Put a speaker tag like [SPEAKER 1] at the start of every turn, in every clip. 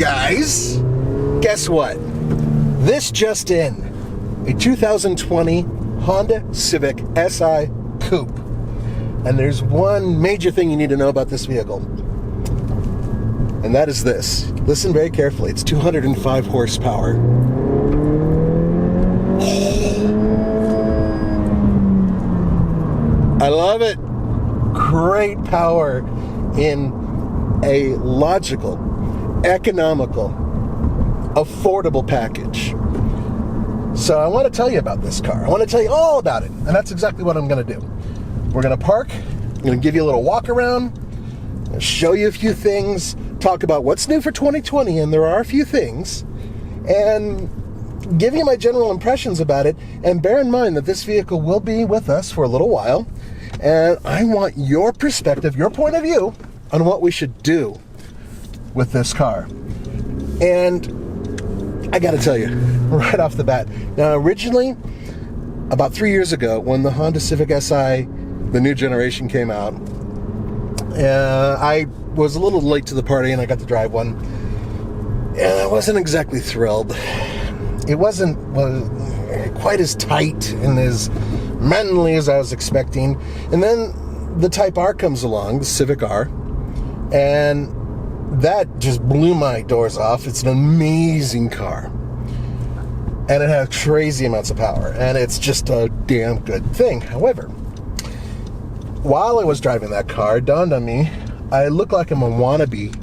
[SPEAKER 1] guys, guess what? This just in, a 2020 Honda Civic Si Coupe. And there's one major thing you need to know about this vehicle. And that is this. Listen very carefully. It's 205 horsepower. I love it. Great power in a logical, economical, affordable package. So I want to tell you about this car. I want to tell you all about it. And that's exactly what I'm going to do. We're going to park. I'm going to give you a little walk around. Show you a few things. Talk about what's new for 2020. And there are a few things. And give you my general impressions about it. And bear in mind that this vehicle will be with us for a little while. And I want your perspective, your point of view on what we should do with this car. And I got to tell you, right off the bat. Now, originally, about 3 years ago, when the Honda Civic Si, the new generation, came out, I was a little late to the party and I got to drive one. And I wasn't exactly thrilled. It wasn't quite as tight and as manly as I was expecting. And then the Type R comes along, the Civic R, and that just blew my doors off. It's an amazing car. And it has crazy amounts of power. And it's just a damn good thing. However, while I was driving that car, it dawned on me, I look like I'm a wannabe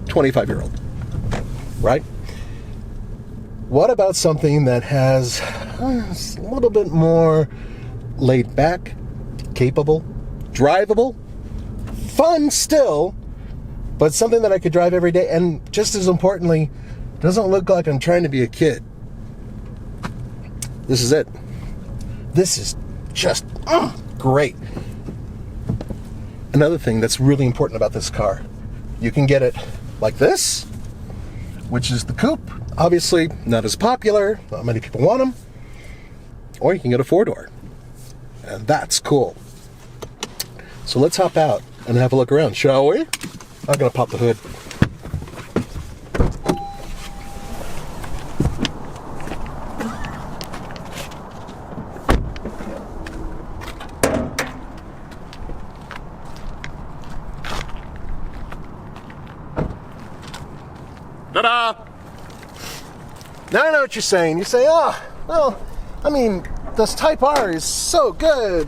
[SPEAKER 1] 25-year-old. Right? What about something that has a little bit more laid back, capable, drivable, fun still, but something that I could drive every day, and just as importantly, doesn't look like I'm trying to be a kid. This is it. This is just great. Another thing that's really important about this car, you can get it like this, which is the Coupe. Obviously, not as popular. Not many people want them. Or you can get a four-door. And that's cool. So let's hop out and have a look around, shall we? I'm going to pop the hood. Ta-da! Now I know what you're saying. You say, oh, well, I mean, this Type R is so good.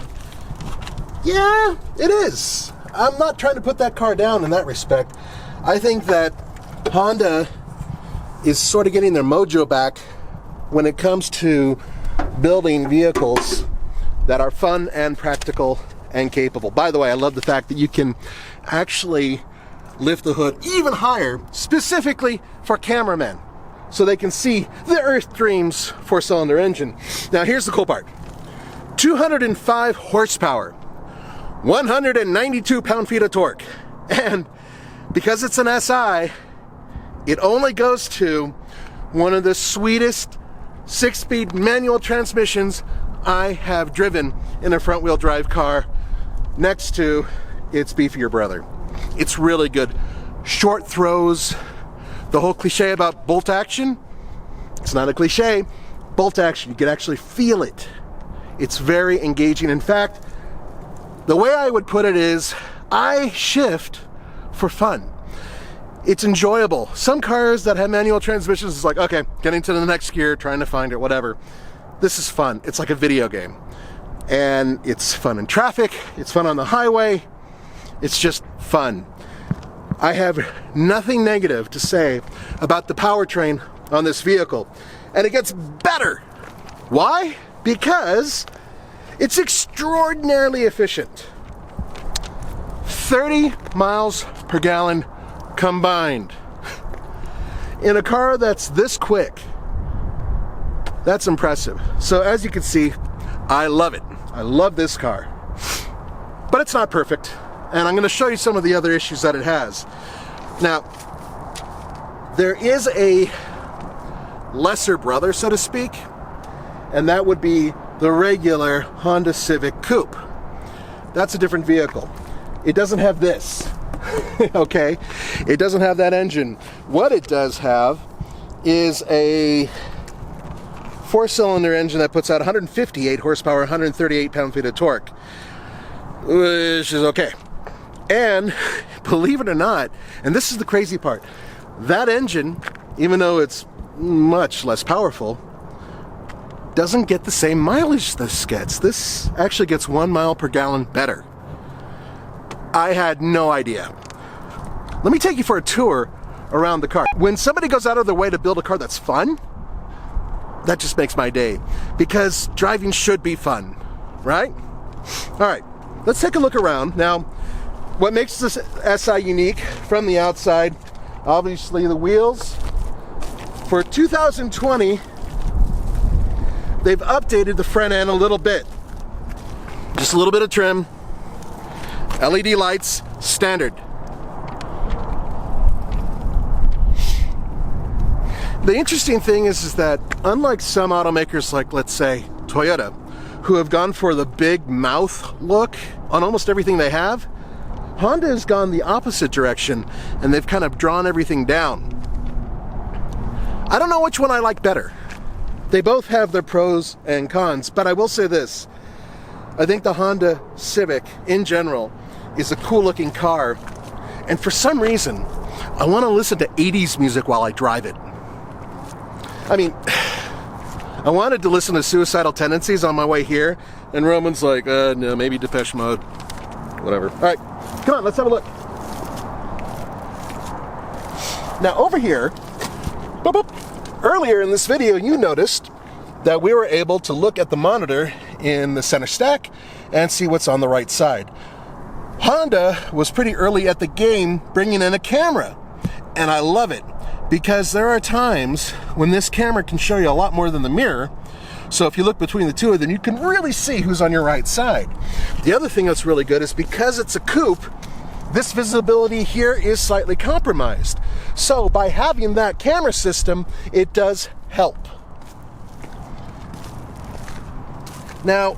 [SPEAKER 1] Yeah, it is. I'm not trying to put that car down in that respect. I think that Honda is sort of getting their mojo back when it comes to building vehicles that are fun and practical and capable. By the way, I love the fact that you can actually lift the hood even higher, specifically for cameramen, so they can see the Earth Dreams four-cylinder engine. Now, here's the cool part. 205 horsepower, 192 pound-feet of torque. And because it's an SI, it only goes to one of the sweetest 6-speed manual transmissions I have driven in a front-wheel drive car, next to its beefier brother. It's really good. Short throws. The whole cliche about bolt action, it's not a cliche. Bolt action, you can actually feel it. It's very engaging. In fact, the way I would put it is, I shift for fun. It's enjoyable. Some cars that have manual transmissions, it's like, okay, getting to the next gear, trying to find it, whatever. This is fun. It's like a video game. And it's fun in traffic. It's fun on the highway. It's just fun. I have nothing negative to say about the powertrain on this vehicle. And it gets better. Why? Because it's extraordinarily efficient. 30 miles per gallon combined. In a car that's this quick, that's impressive. So as you can see, I love it. I love this car. But it's not perfect. And I'm going to show you some of the other issues that it has. Now, there is a lesser brother, so to speak, and that would be the regular Honda Civic Coupe. That's a different vehicle. It doesn't have this. Okay, it doesn't have that engine. What it does have is a 4-cylinder engine that puts out 158 horsepower, 138 pound-feet of torque, which is okay. And believe it or not, and this is the crazy part, that engine, even though it's much less powerful, doesn't get the same mileage this gets. This actually gets 1 mile per gallon better. I had no idea. Let me take you for a tour around the car. When somebody goes out of their way to build a car that's fun, that just makes my day, because driving should be fun, right? All right, let's take a look around. Now, what makes this SI unique from the outside, obviously the wheels. For 2020, they've updated the front end a little bit. Just a little bit of trim. LED lights, standard. The interesting thing is that unlike some automakers like, let's say, Toyota, who have gone for the big mouth look on almost everything they have, Honda has gone the opposite direction, and they've kind of drawn everything down. I don't know which one I like better. They both have their pros and cons, but I will say this. I think the Honda Civic, in general, is a cool-looking car, and for some reason, I want to listen to 80s music while I drive it. I mean, I wanted to listen to Suicidal Tendencies on my way here, and Roman's like, no, maybe Depeche Mode. Whatever. All right, come on, let's have a look. Now, over here, boop, boop, earlier in this video, you noticed that we were able to look at the monitor in the center stack and see what's on the right side. Honda was pretty early at the game bringing in a camera, and I love it. Because there are times when this camera can show you a lot more than the mirror. So if you look between the two of them, you can really see who's on your right side. The other thing that's really good is because it's a coupe, this visibility here is slightly compromised. So by having that camera system, it does help. Now,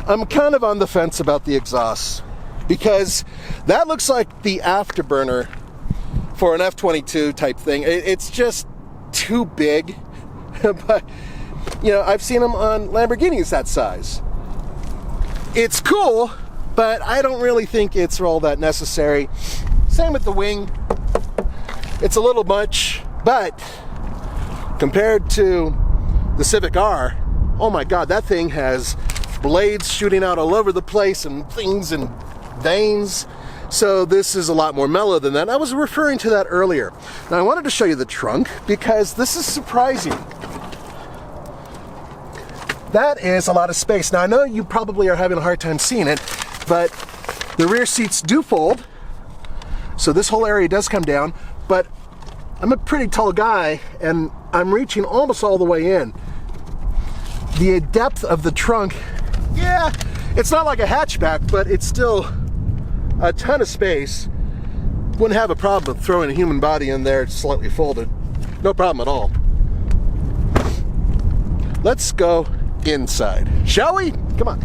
[SPEAKER 1] I'm kind of on the fence about the exhaust, because that looks like the afterburner for an F-22 type thing. It's just too big. But, you know, I've seen them on Lamborghinis that size. It's cool, but I don't really think it's all that necessary. Same with the wing. It's a little much, but compared to the Civic R, oh my God, that thing has blades shooting out all over the place and things and veins. So this is a lot more mellow than that. I was referring to that earlier. Now I wanted to show you the trunk because this is surprising. That is a lot of space. Now I know you probably are having a hard time seeing it, but the rear seats do fold. So this whole area does come down, but I'm a pretty tall guy and I'm reaching almost all the way in. The depth of the trunk, yeah, it's not like a hatchback, but it's still a ton of space. Wouldn't have a problem with throwing a human body in there slightly folded. No problem at all. Let's go inside, shall we? Come on.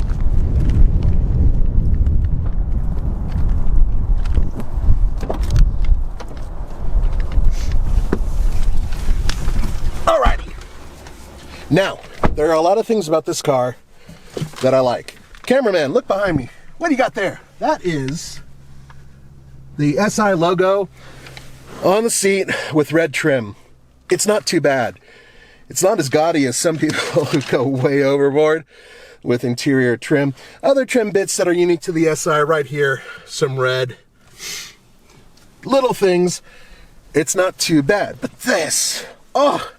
[SPEAKER 1] Alrighty. Now, there are a lot of things about this car that I like. Cameraman, look behind me. What do you got there? That is the SI logo on the seat with red trim. It's not too bad. It's not as gaudy as some people who go way overboard with interior trim. Other trim bits that are unique to the SI right here, some red. Little things. It's not too bad. But this, oh,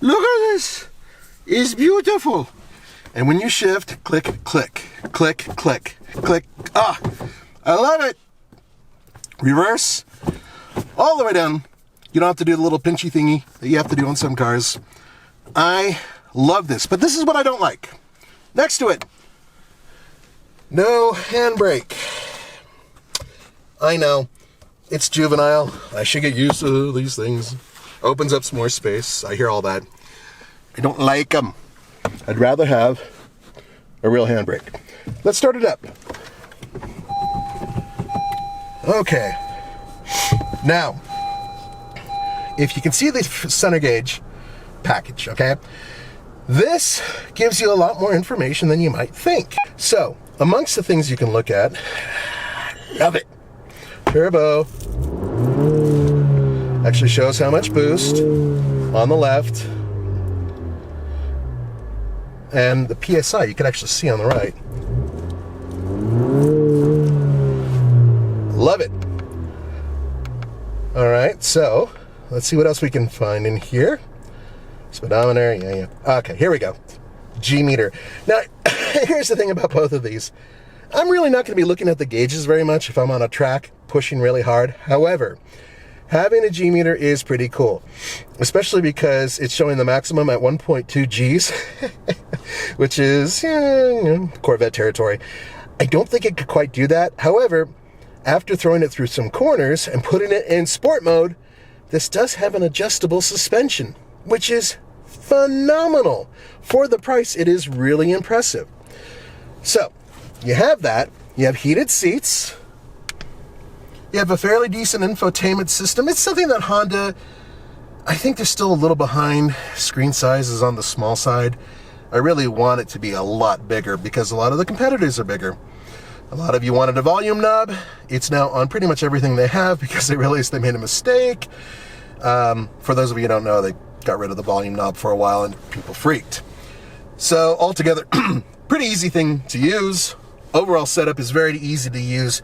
[SPEAKER 1] look at this. It's beautiful. And when you shift, click, click, click, click, click. Ah, I love it. Reverse, all the way down. You don't have to do the little pinchy thingy that you have to do on some cars. I love this, but this is what I don't like. Next to it, no handbrake. I know, it's juvenile. I should get used to these things. Opens up some more space. I hear all that. I don't like them. I'd rather have a real handbrake. Let's start it up. Okay. Now, if you can see the center gauge package, okay? This gives you a lot more information than you might think. So, amongst the things you can look at, love it. Turbo. Actually shows how much boost on the left. And the PSI you can actually see on the right. Love it. All right, so let's see what else we can find in here. Speedometer, yeah. Okay, here we go. G meter. Now, here's the thing about both of these. I'm really not going to be looking at the gauges very much if I'm on a track pushing really hard. However, having a G meter is pretty cool, especially because it's showing the maximum at 1.2 Gs, which is Corvette territory. I don't think it could quite do that. However, after throwing it through some corners and putting it in sport mode, this does have an adjustable suspension, which is phenomenal. For the price, it is really impressive. So, you have that. You have heated seats. You have a fairly decent infotainment system. It's something that Honda, I think they're still a little behind. Screen size is on the small side. I really want it to be a lot bigger because a lot of the competitors are bigger. A lot of you wanted a volume knob. It's now on pretty much everything they have because they realized they made a mistake. For those of you who don't know, they got rid of the volume knob for a while and people freaked. So altogether, pretty easy thing to use. Overall setup is very easy to use.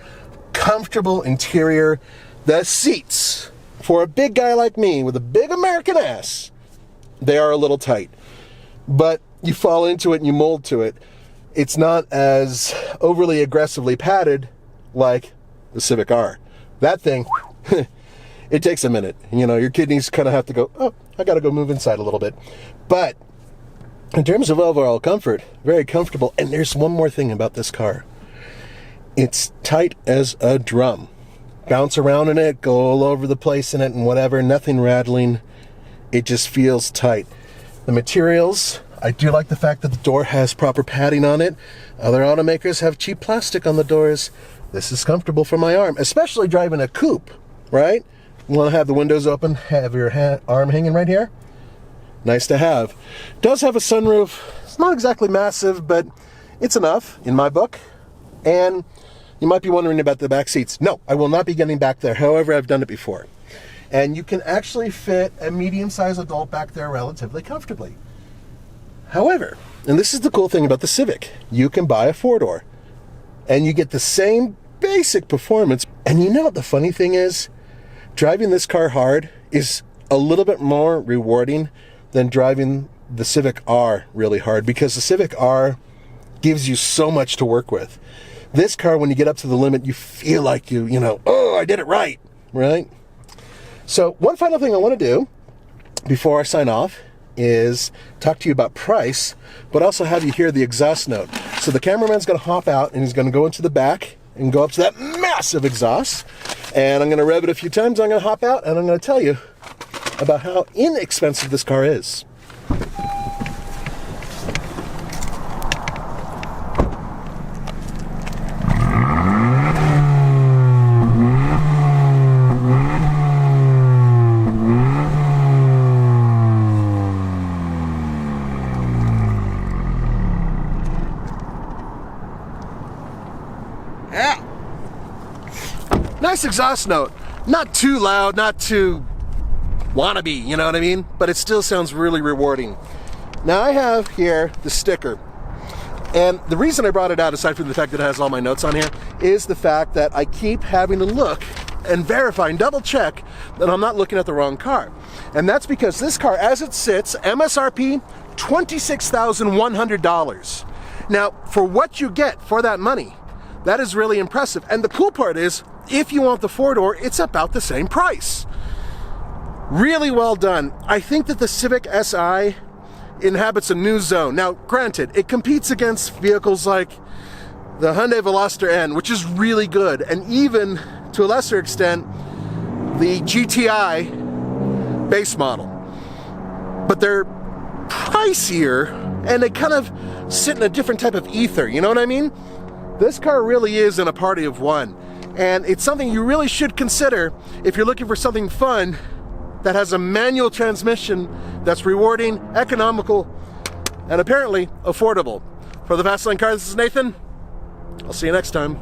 [SPEAKER 1] Comfortable interior. The seats, for a big guy like me with a big American ass, they are a little tight. But you fall into it and you mold to it. It's not as overly aggressively padded like the Civic R. That thing, it takes a minute. You know, your kidneys kind of have to go, oh, I got to go move inside a little bit. But in terms of overall comfort, very comfortable. And there's one more thing about this car. It's tight as a drum. Bounce around in it, go all over the place in it and whatever, nothing rattling. It just feels tight. The materials, I do like the fact that the door has proper padding on it. Other automakers have cheap plastic on the doors. This is comfortable for my arm, especially driving a coupe, right? You want to have the windows open, have your arm hanging right here. Nice to have. Does have a sunroof. It's not exactly massive, but it's enough in my book. And you might be wondering about the back seats. No, I will not be getting back there. However, I've done it before. And you can actually fit a medium-sized adult back there relatively comfortably. However, and this is the cool thing about the Civic, you can buy a four-door and you get the same basic performance. And you know what the funny thing is? Driving this car hard is a little bit more rewarding than driving the Civic R really hard, because the Civic R gives you so much to work with. This car, when you get up to the limit, you feel like you know, oh, I did it right? So one final thing I want to do before I sign off is talk to you about price, but also have you hear the exhaust note. So the cameraman's going to hop out and he's going to go into the back and go up to that massive exhaust. And I'm going to rev it a few times. I'm going to hop out and I'm going to tell you about how inexpensive this car is. Yeah. Nice exhaust note. Not too loud, not too wannabe, you know what I mean? But it still sounds really rewarding. Now I have here the sticker. And the reason I brought it out, aside from the fact that it has all my notes on here, is the fact that I keep having to look and verify and double check that I'm not looking at the wrong car. And that's because this car, as it sits, MSRP, $26,100. Now, for what you get for that money, that is really impressive. And the cool part is, if you want the four-door, it's about the same price. Really well done. I think that the Civic Si inhabits a new zone. Now, granted, it competes against vehicles like the Hyundai Veloster N, which is really good, and even, to a lesser extent, the GTI base model. But they're pricier, and they kind of sit in a different type of ether, you know what I mean? This car really is in a party of one. And it's something you really should consider if you're looking for something fun that has a manual transmission that's rewarding, economical, and apparently affordable. For the Fast Lane Car, this is Nathan. I'll see you next time.